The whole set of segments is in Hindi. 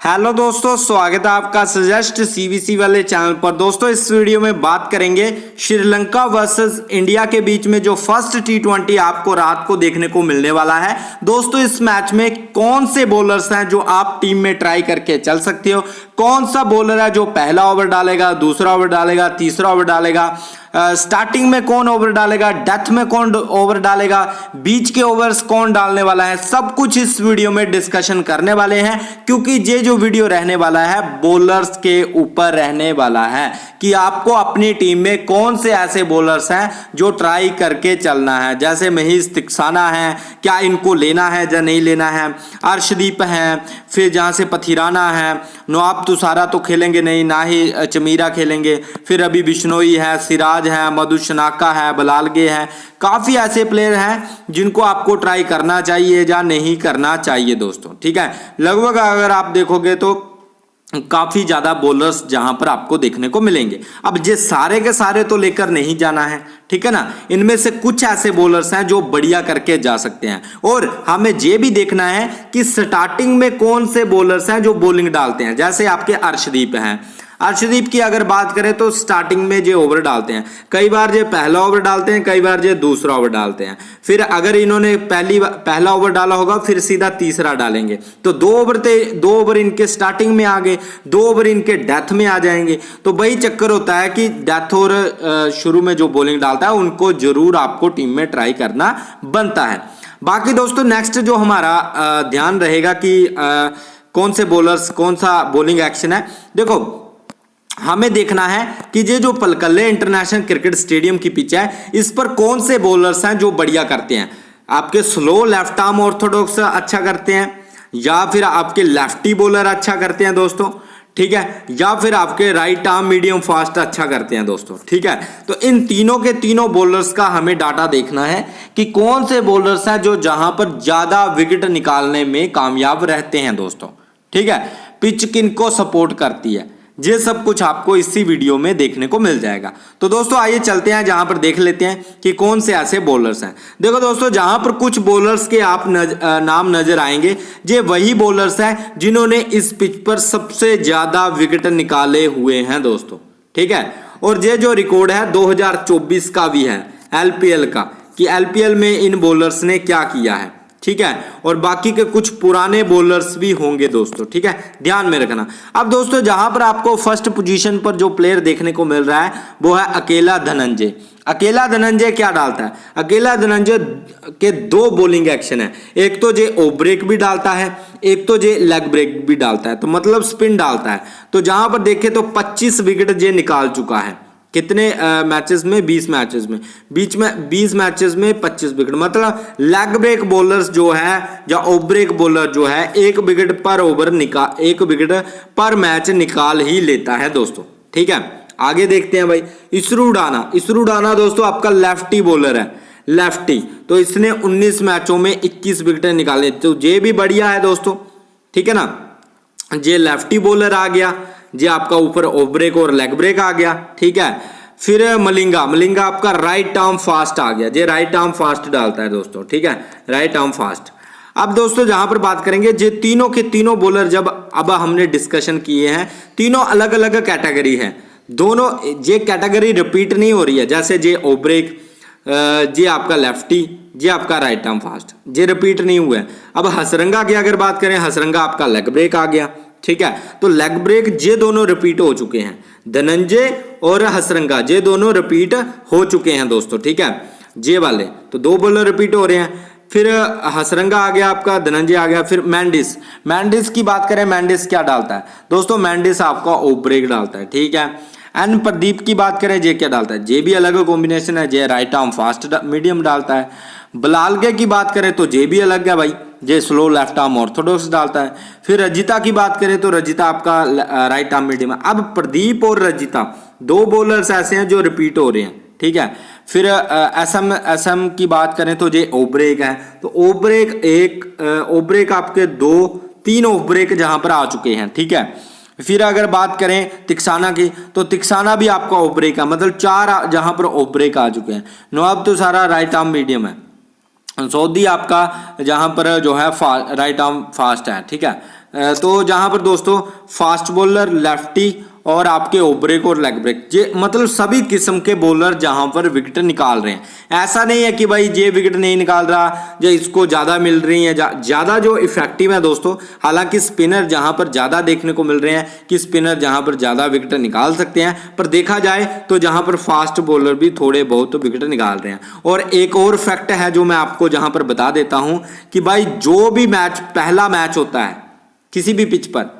हेलो दोस्तों, स्वागत है आपका सजेस्ट सीबीसी वाले चैनल पर। दोस्तों इस वीडियो में बात करेंगे श्रीलंका वर्सेस इंडिया के बीच में जो फर्स्ट टी20 आपको रात को देखने को मिलने वाला है। दोस्तों इस मैच में कौन से बॉलर्स हैं जो आप टीम में ट्राई करके चल सकते हो, कौन सा बॉलर है जो पहला ओवर डालेगा, दूसरा ओवर डालेगा, तीसरा ओवर डालेगा, स्टार्टिंग में कौन ओवर डालेगा, डेथ में कौन ओवर डालेगा, बीच के ओवर्स कौन डालने वाला है, सब कुछ इस वीडियो में डिस्कशन करने वाले हैं। क्योंकि ये जो वीडियो रहने वाला है बॉलर्स के ऊपर रहने वाला है कि आपको अपनी टीम में कौन से ऐसे बॉलर्स हैं जो ट्राई करके चलना है। जैसे महीश तिक्साना है, क्या इनको लेना है या नहीं लेना है, अर्शदीप हैं, फिर जहां से पथिराना है, नवाब तुषारा तो खेलेंगे नहीं, ना ही चमीरा खेलेंगे, फिर अभी बिश्नोई है, सिराज है, मधुशनाका है, बलालगे है। काफी ऐसे प्लेयर हैं जिनको आपको ट्राई करना चाहिए या नहीं करना चाहिए दोस्तों। ठीक है, लगभग अगर आप देखोगे तो काफी ज्यादा बॉलर्स जहां पर आपको देखने को मिलेंगे। अब ये सारे के सारे तो लेकर नहीं जाना है, ठीक है ना। इनमें से कुछ ऐसे बॉलर्स हैं जो बढ़िया करके जा सकते हैं और हमें ये भी देखना है कि स्टार्टिंग में कौन से बॉलर्स हैं जो बॉलिंग डालते हैं। जैसे आपके अर्शदीप हैं, अर्शदीप की अगर बात करें तो स्टार्टिंग में जो ओवर डालते हैं, कई बार ये पहला ओवर डालते हैं, कई बार ये दूसरा ओवर डालते हैं। फिर अगर इन्होंने पहला ओवर डाला होगा फिर सीधा तीसरा डालेंगे, तो दो ओवर इनके स्टार्टिंग में आ गए, 2 ओवर इनके डेथ में आ जाएंगे। तो वही चक्कर होता है कि डेथ और शुरू में जो बॉलिंग डालता है उनको जरूर आपको टीम में ट्राई करना बनता है। बाकी दोस्तों नेक्स्ट जो हमारा ध्यान रहेगा कि कौन से बॉलर्स, कौन सा बॉलिंग एक्शन है। देखो हमें देखना है कि ये जो पलकल्ले इंटरनेशनल क्रिकेट स्टेडियम की पिच है इस पर कौन से बॉलर्स हैं जो बढ़िया करते हैं। आपके स्लो लेफ्ट आर्म ऑर्थोडॉक्स अच्छा करते हैं, या फिर आपके लेफ्टी बॉलर अच्छा करते हैं दोस्तों, ठीक है, या फिर आपके राइट आर्म मीडियम फास्ट अच्छा करते हैं दोस्तों। ठीक है, तो इन तीनों के तीनों बॉलर्स का हमें डाटा देखना है कि कौन से बॉलर्स हैं जो जहां पर ज्यादा विकेट निकालने में कामयाब रहते हैं दोस्तों। ठीक है, पिच किनको सपोर्ट करती है, ये सब कुछ आपको इसी वीडियो में देखने को मिल जाएगा। तो दोस्तों आइए चलते हैं जहां पर देख लेते हैं कि कौन से ऐसे बॉलर्स हैं। देखो दोस्तों जहां पर कुछ बॉलर्स के आप नाम नजर आएंगे, ये वही बॉलर्स हैं जिन्होंने इस पिच पर सबसे ज्यादा विकेट निकाले हुए हैं दोस्तों। ठीक है, और ये जो रिकॉर्ड है 2024 का भी है एलपीएल का, कि एलपीएल में इन बॉलर्स ने क्या किया है। ठीक है, और बाकी के कुछ पुराने बॉलर्स भी होंगे दोस्तों। ठीक है, ध्यान में रखना। अब दोस्तों जहां पर आपको फर्स्ट पोजीशन पर जो प्लेयर देखने को मिल रहा है वो है अकेला धनंजय। अकेला धनंजय क्या डालता है, अकेला धनंजय के 2 बॉलिंग एक्शन है, एक तो जे ऑफ ब्रेक भी डालता है, एक तो जे लेग ब्रेक भी डालता है, तो मतलब स्पिन डालता है। तो जहां पर देखे तो 25 विकेट जे निकाल चुका है। कितने मैचेस में, 20 मैचेस में, बीच में 20 मैचेस में 25 विकेट। मतलब लेग ब्रेक बॉलर्स जो है या ऑफ ब्रेक बॉलर जो है 1 विकेट पर ओवर निकाल, 1 विकेट पर मैच निकाल ही लेता है दोस्तों। ठीक है, आगे देखते हैं भाई इसरूडाना दोस्तों आपका लेफ्टी बॉलर है, लेफ्टी, तो इसने 19 मैचों में 21 विकेट निकाले, तो ये भी बढ़िया है दोस्तों। ठीक है ना, ये लेफ्टी बॉलर आ गया, जे आपका ऊपर ऑफ ब्रेक और लेग ब्रेक आ गया। ठीक है, फिर मलिंगा आपका राइट आर्म फास्ट आ गया, जे राइट आर्म फास्ट डालता है दोस्तों। ठीक है, राइट आर्म फास्ट। अब दोस्तों जहां पर बात करेंगे जे तीनों के तीनों बॉलर, जब अब हमने डिस्कशन किए हैं, तीनों अलग अलग कैटेगरी है, दोनों जे कैटेगरी रिपीट नहीं हो रही है। जैसे जे ऑफ ब्रेक, जे आपका लेफ्टी, जे आपका राइट आर्म फास्ट, जे रिपीट नहीं हुआ है। अब हसरंगा की अगर बात करें, हसरंगा आपका लेग ब्रेक आ गया। ठीक है, तो लेग ब्रेक ये दोनों रिपीट हो चुके हैं, धनंजय और हसरंगा ये दोनों रिपीट हो चुके हैं दोस्तों। ठीक है, जे वाले तो 2 बॉलर रिपीट हो रहे हैं। फिर हसरंगा आ गया आपका, धनंजय आ गया। फिर मैंडिस की बात करें, मैंडिस क्या डालता है दोस्तों, मैंडिस आपका ऑफ ब्रेक डालता है। ठीक है, एन प्रदीप की बात करें, जे क्या डालता है, जे भी अलग कॉम्बिनेशन है, जे राइट आर्म फास्ट मीडियम डालता है। बलालगे की बात करें तो जे भी अलग है भाई, जे स्लो लेफ्ट आर्म ऑर्थोडॉक्स डालता है। फिर रजिता की बात करें तो रजिता आपका राइट आर्म मीडियम है। अब प्रदीप और रजिता 2 बॉलर्स ऐसे हैं जो रिपीट हो रहे हैं। ठीक है, फिर एसएम की बात करें तो जे ऑफ ब्रेक है, तो ऑफ ब्रेक आपके 2-3 ऑफ ब्रेक जहां पर आ चुके हैं। ठीक है, फिर अगर बात करें तिक्साना की, तो तिक्साना भी आपका ऑफ ब्रेक है, मतलब 4 जहां पर ऑफ ब्रेक आ चुके हैं। नवाब तो सारा राइट आर्म मीडियम है। सऊदी आपका जहां पर जो है राइट आर्म फास्ट है। ठीक है, तो जहां पर दोस्तों फास्ट बॉलर, लेफ्टी और आपके ओवर ब्रेक और लेग ब्रेक, ये मतलब सभी किस्म के बॉलर जहां पर विकेट निकाल रहे हैं। ऐसा नहीं है कि भाई ये विकेट नहीं निकाल रहा या इसको ज़्यादा मिल रही है, ज़्यादा जो इफेक्टिव है दोस्तों। हालांकि स्पिनर जहां पर ज़्यादा देखने को मिल रहे हैं कि स्पिनर जहां पर ज़्यादा विकेट निकाल सकते हैं, पर देखा जाए तो जहां पर फास्ट बॉलर भी थोड़े बहुत विकेट निकाल रहे हैं। और एक और फैक्ट है जो मैं आपको जहां पर बता देता हूं कि भाई जो भी मैच, पहला मैच होता है किसी भी पिच पर,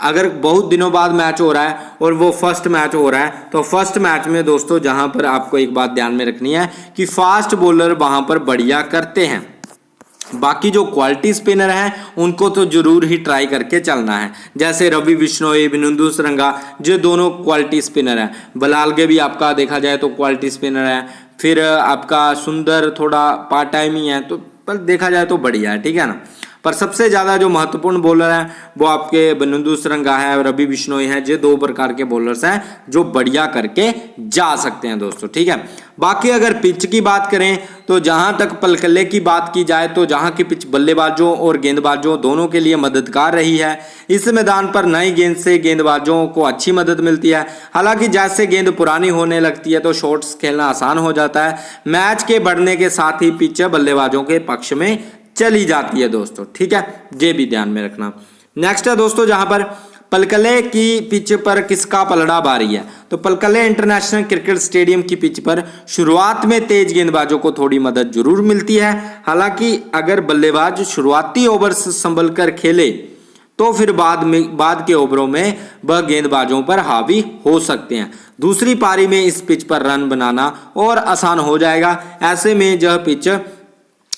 अगर बहुत दिनों बाद मैच हो रहा है और वो फर्स्ट मैच हो रहा है, तो फर्स्ट मैच में दोस्तों जहां पर आपको एक बात ध्यान में रखनी है कि फास्ट बॉलर वहां पर बढ़िया करते हैं। बाकी जो क्वालिटी स्पिनर हैं उनको तो जरूर ही ट्राई करके चलना है, जैसे रवि बिश्नोई, विनिंदु सरंगा, जो दोनों क्वालिटी स्पिनर हैं। बलालगे भी आपका देखा जाए तो क्वालिटी स्पिनर है। फिर आपका सुंदर थोड़ा पार्ट टाइम ही है, तो पर देखा जाए तो बढ़िया है, ठीक है ना। पर सबसे ज़्यादा जो महत्वपूर्ण बॉलर हैं वो आपके विनिंदु सरंगा है और रवि बिश्नोई है। ये दो प्रकार के बॉलर्स हैं जो बढ़िया करके जा सकते हैं दोस्तों, ठीक है। बाकी अगर पिच की बात करें तो जहां तक पलकल्ले की बात की जाए तो जहां की पिच बल्लेबाजों और गेंदबाजों दोनों के लिए मददगार रही है। इस मैदान पर नई गेंद से गेंदबाजों को अच्छी मदद मिलती है। हालांकि जैसे गेंद पुरानी होने लगती है तो शॉट्स खेलना आसान हो जाता है। मैच के बढ़ने के साथ ही पिच बल्लेबाजों के पक्ष में चली जाती है दोस्तों, ठीक है, ये भी ध्यान में रखना। नेक्स्ट है दोस्तों जहां पर पलकले की पिच पर किसका पलड़ा भारी है, तो पलकले इंटरनेशनल क्रिकेट स्टेडियम की पिच पर शुरुआत में तेज गेंदबाजों को थोड़ी मदद जरूर मिलती है। हालांकि अगर बल्लेबाज शुरुआती ओवर्स संभल कर खेले तो फिर बाद के ओवरों में वह गेंदबाजों पर हावी हो सकते हैं। दूसरी पारी में इस पिच पर रन बनाना और आसान हो जाएगा। ऐसे में यह पिच,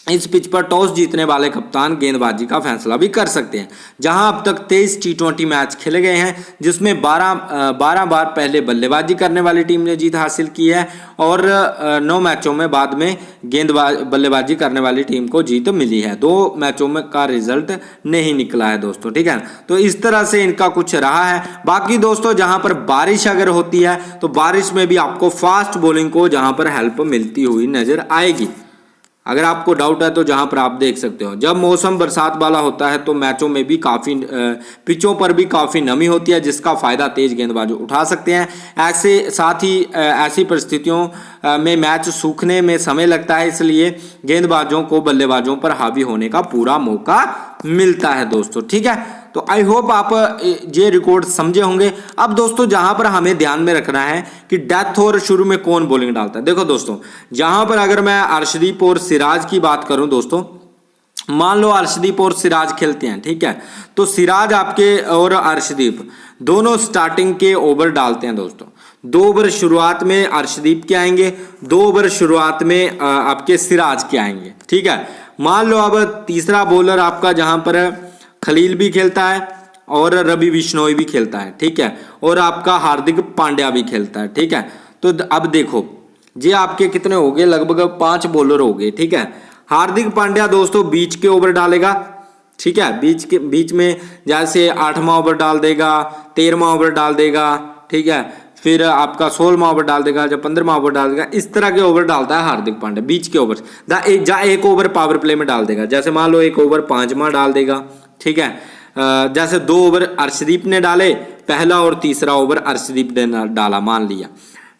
इस पिच पर टॉस जीतने वाले कप्तान गेंदबाजी का फैसला भी कर सकते हैं। जहां अब तक 23 T20 मैच खेले गए हैं जिसमें 12 बार पहले बल्लेबाजी करने वाली टीम ने जीत हासिल की है और 9 मैचों में बाद में बल्लेबाजी करने वाली टीम को जीत मिली है। 2 मैचों में का रिजल्ट नहीं निकला है दोस्तों, ठीक है। तो इस तरह से इनका कुछ रहा है। बाकी दोस्तों जहां पर बारिश अगर होती है तो बारिश में भी आपको फास्ट बॉलिंग को जहां पर हेल्प मिलती हुई नजर आएगी। अगर आपको डाउट है तो जहां पर आप देख सकते हो, जब मौसम बरसात वाला होता है तो मैचों में भी काफ़ी पिचों पर भी काफ़ी नमी होती है जिसका फ़ायदा तेज गेंदबाज उठा सकते हैं। ऐसे साथ ही ऐसी परिस्थितियों में मैच सूखने में समय लगता है, इसलिए गेंदबाजों को बल्लेबाजों पर हावी होने का पूरा मौका मिलता है दोस्तों, ठीक है। तो आई होप आप ये रिकॉर्ड समझे होंगे। अब दोस्तों जहां पर हमें ध्यान में रखना है कि डेथ ओवर शुरू में कौन बॉलिंग डालता है। देखो दोस्तों जहां पर अगर मैं अर्शदीप और सिराज की बात करूं दोस्तों, मान लो अर्शदीप और सिराज खेलते हैं, ठीक है, तो सिराज आपके और अर्शदीप दोनों स्टार्टिंग के ओवर डालते हैं दोस्तों। 2 ओवर शुरुआत में अर्शदीप के आएंगे, 2 ओवर शुरुआत में आपके सिराज के आएंगे, ठीक है। मान लो अब तीसरा बॉलर आपका जहां पर खलील भी खेलता है और रवि बिश्नोई भी खेलता है, ठीक है, और आपका हार्दिक पांड्या भी खेलता है, ठीक है। तो अब देखो ये आपके कितने हो गए, लगभग 5 बॉलर हो गए, ठीक है। हार्दिक पांड्या दोस्तों बीच के ओवर डालेगा, ठीक है, बीच में जैसे 8वां ओवर डाल देगा, 13वां ओवर डाल देगा, ठीक है, फिर आपका 16वां ओवर डाल देगा, जब 15वां ओवर डाल देगा, इस तरह के ओवर डालता है हार्दिक पांड्या बीच के ओवर। एक ओवर पावर प्ले में डाल देगा, जैसे मान लो एक ओवर 5वां डाल देगा, ठीक है। जैसे 2 ओवर अर्शदीप ने डाले, पहला और तीसरा ओवर अर्शदीप ने डाला मान लिया।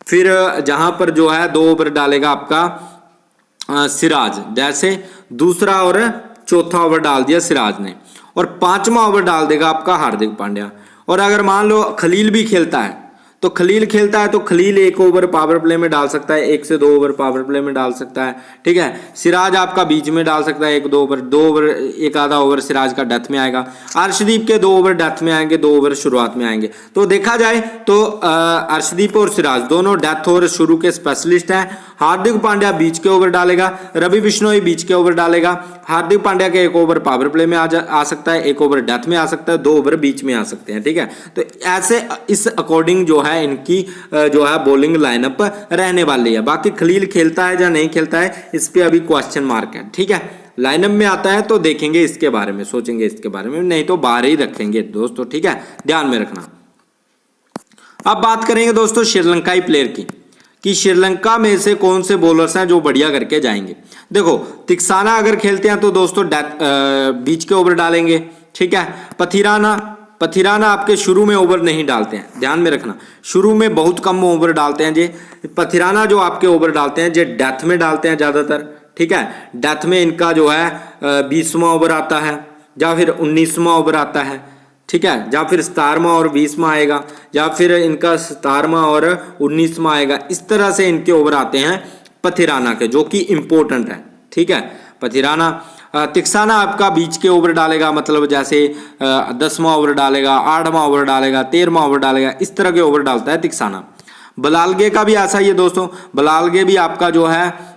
फिर जहां पर जो है 2 ओवर डालेगा आपका सिराज, जैसे दूसरा और चौथा ओवर डाल दिया सिराज ने, और 5वां ओवर डाल देगा आपका हार्दिक पांड्या। और अगर मान लो खलील भी खेलता है तो खलील खेलता है तो खलील 1 ओवर पावर प्ले में डाल सकता है, 1 से 2 ओवर पावर प्ले में डाल सकता है, ठीक है। सिराज आपका बीच में डाल सकता है 1-2 ओवर, 2 ओवर, एक आधा ओवर सिराज का डेथ में आएगा। अर्शदीप के 2 ओवर डेथ में आएंगे, 2 ओवर शुरुआत में आएंगे। तो देखा जाए तो अर्शदीप और सिराज दोनों डेथ ओवर शुरू के स्पेशलिस्ट हैं। हार्दिक पांड्या बीच के ओवर डालेगा, रवि बिश्नोई बीच के ओवर डालेगा। हार्दिक पांड्या के 1 ओवर पावर प्ले में आ सकता है, 1 ओवर डेथ में आ सकता है, 2 ओवर बीच में आ सकते हैं, ठीक है। तो ऐसे इस अकॉर्डिंग जो है इनकी जो है बॉलिंग लाइनअप रहने वाली है। बाकी खलील खेलता है या नहीं खेलता है इस पे अभी क्वेश्चन मार्क है, ठीक है। लाइनअप में आता है तो देखेंगे इसके बारे में, सोचेंगे इसके बारे में, नहीं तो बाहर ही रखेंगे दोस्तों, ठीक है, ध्यान में रखना। अब बात करेंगे दोस्तों श्रीलंकाई प्लेयर की कि श्रीलंका में से कौन से बॉलर्स हैं जो बढ़िया करके जाएंगे। देखो तिक्साना अगर खेलते हैं तो दोस्तों बीच के ओवर डालेंगे, ठीक है। पथिराना आपके शुरू में ओवर नहीं डालते हैं, ध्यान में रखना, शुरू में बहुत कम ओवर डालते हैं जी। पथिराना जो आपके ओवर डालते हैं जो डेथ में डालते हैं ज़्यादातर, ठीक है। डेथ में इनका जो है 20वां ओवर आता है या फिर 19वां ओवर आता है, ठीक है, या फिर 17वां और 20वां आएगा, या फिर इनका 17वां और 19वां आएगा। इस तरह से इनके ओवर आते हैं पथिराना के, जो कि इम्पोर्टेंट है, ठीक है। पथिराना तिक्साना आपका बीच के ओवर डालेगा, मतलब जैसे 10वां ओवर डालेगा, 8वां ओवर डालेगा, 13वां ओवर डालेगा, इस तरह के ओवर डालता है तिक्साना। बलालगे का भी ऐसा ही है दोस्तों, बलालगे भी आपका जो है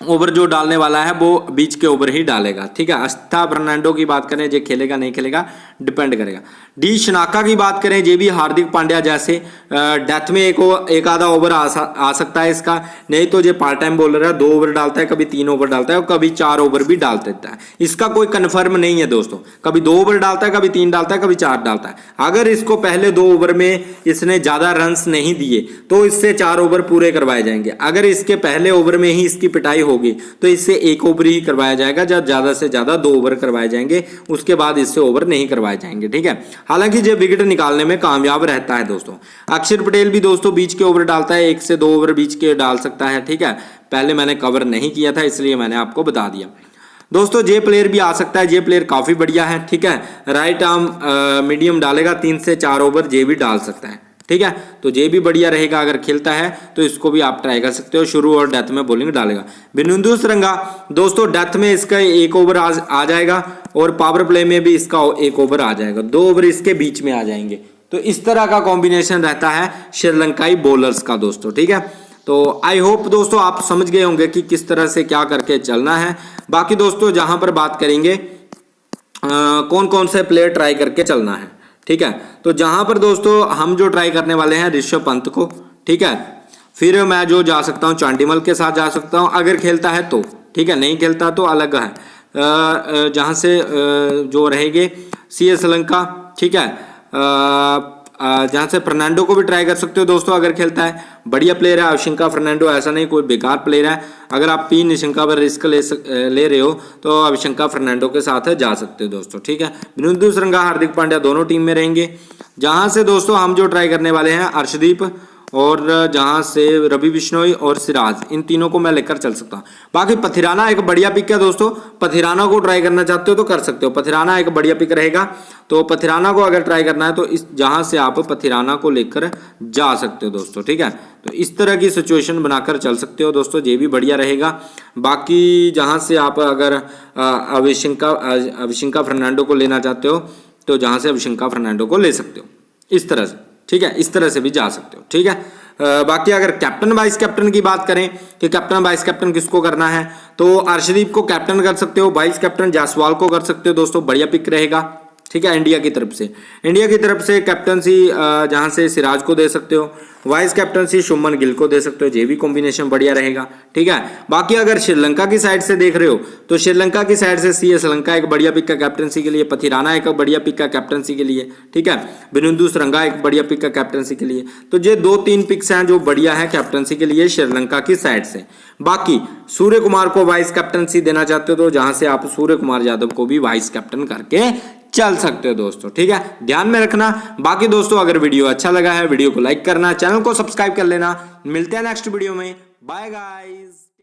ओवर जो डालने वाला है वो बीच के ओवर ही डालेगा, ठीक है। अस्था फर्नांडो की बात करें, जो खेलेगा नहीं खेलेगा डिपेंड करेगा। डी शनाका की बात करें, ये भी हार्दिक पांड्या जैसे डेथ में एक आधा ओवर आ सकता है इसका, नहीं तो ये पार्ट टाइम बॉलर है, 2 ओवर डालता है, कभी 3 ओवर डालता है और कभी 4 ओवर भी डाल देता है। इसका कोई कन्फर्म नहीं है दोस्तों, कभी 2 ओवर डालता है, कभी 3 डालता है, कभी 4 डालता है। अगर इसको पहले 2 ओवर में इसने ज्यादा रन्स नहीं दिए तो इससे 4 ओवर पूरे करवाए जाएंगे। अगर इसके पहले ओवर में ही इसकी पिटाई होगी तो इससे 1 ओवर ही करवाया जाएगा, जब ज्यादा से ज्यादा 2 ओवर करवाए जाएंगे, उसके बाद इससे ओवर नहीं करवाए जाएंगे, ठीक है। हालांकि ये विकेट निकालने में कामयाब रहता है दोस्तों। अक्षर पटेल भी दोस्तों बीच के ओवर डालता है, 1 से 2 ओवर बीच के डाल सकता है, ठीक है। पहले मैंने कवर नहीं किया था इसलिए मैंने आपको बता दिया दोस्तों। जे प्लेयर भी आ सकता है, जे प्लेयर काफी बढ़िया है, ठीक है। राइट आर्म मीडियम डालेगा, 3 से 4 ओवर जे भी डाल सकता है, ठीक है। तो ये भी बढ़िया रहेगा, अगर खेलता है तो इसको भी आप ट्राई कर सकते हो। शुरू और डेथ में बॉलिंग डालेगा। बिनुंदु सरंगा दोस्तों डेथ में इसका 1 ओवर आ जाएगा और पावर प्ले में भी इसका 1 ओवर आ जाएगा, 2 ओवर इसके बीच में आ जाएंगे। तो इस तरह का कॉम्बिनेशन रहता है श्रीलंकाई बॉलर्स का दोस्तों, ठीक है। तो आई होप दोस्तों आप समझ गए होंगे कि किस तरह से क्या करके चलना है। बाकी दोस्तों जहां पर बात करेंगे कौन कौन से प्लेयर ट्राई करके चलना है, ठीक है। तो जहां पर दोस्तों हम जो ट्राई करने वाले हैं ऋषभ पंत को, ठीक है। फिर मैं जो जा सकता हूं चांडीमल के साथ जा सकता हूं अगर खेलता है तो, ठीक है, नहीं खेलता तो अलग है। जहां से जो रहेंगे CS श्रीलंका, ठीक है। जहां से फर्नांडो को भी ट्राई कर सकते हो दोस्तों अगर खेलता है, बढ़िया प्लेयर है अविशंका फर्नांडो, ऐसा नहीं कोई बेकार प्लेयर है। अगर आप पी निशंका पर रिस्क ले रहे हो तो अविशंका फर्नांडो के साथ जा सकते हो दोस्तों, ठीक है। बिनुंदु सरंगा हार्दिक पांड्या दोनों टीम में रहेंगे। जहां से दोस्तों हम जो ट्राई करने वाले हैं अर्शदीप, और जहां से रवि बिश्नोई और सिराज, इन तीनों को मैं लेकर चल सकता हूं। बाकी पथिराना एक बढ़िया पिक है दोस्तों, पथिराना को ट्राई करना चाहते हो तो कर सकते हो, पथिराना एक बढ़िया पिक रहेगा। तो पथिराना को अगर ट्राई करना है तो इस जहां से आप पथिराना को लेकर जा सकते हो दोस्तों, ठीक है। तो इस तरह की सिचुएशन बनाकर चल सकते हो दोस्तों, ये भी बढ़िया रहेगा। बाकी जहां से आप अगर अविशंका फर्नांडो को लेना चाहते हो तो जहां से अविशंका फर्नांडो को ले सकते हो, इस तरह से, ठीक है। इस तरह से भी जा सकते हो, ठीक है। बाकी अगर कैप्टन वाइस कैप्टन की बात करें कि कैप्टन वाइस कैप्टन किसको करना है तो अर्शदीप को कैप्टन कर सकते हो, वाइस कैप्टन जायसवाल को कर सकते हो दोस्तों, बढ़िया पिक रहेगा, ठीक है। इंडिया की तरफ से कैप्टनसी जहां से सिराज को दे सकते हो, वाइस कैप्टनसी शुभमन गिल को दे सकते हो, ये भी कॉम्बिनेशन बढ़िया रहेगा, ठीक है। बाकी अगर श्रीलंका की साइड से देख रहे हो तो श्रीलंका की साइड से CS श्रीलंका एक बढ़िया पिक का कैप्टनसी के लिए, पथिराना एक बढ़िया पिक का कैप्टनसी के लिए, ठीक है। बिनुंदु सरंगा एक बढ़िया पिक का कैप्टनसी के लिए। तो ये 2-3 पिक्स हैं जो बढ़िया है कैप्टनसी के लिए श्रीलंका की साइड से। बाकी सूर्य कुमार को वाइस कैप्टनसी देना चाहते हो तो जहां से आप सूर्य कुमार यादव को भी वाइस कैप्टन करके चल सकते हो दोस्तों, ठीक है। ध्यान में रखना। बाकी दोस्तों अगर वीडियो अच्छा लगा है वीडियो को लाइक करना, चैनल को सब्सक्राइब कर लेना। मिलते हैं नेक्स्ट वीडियो में, बाय गाइस।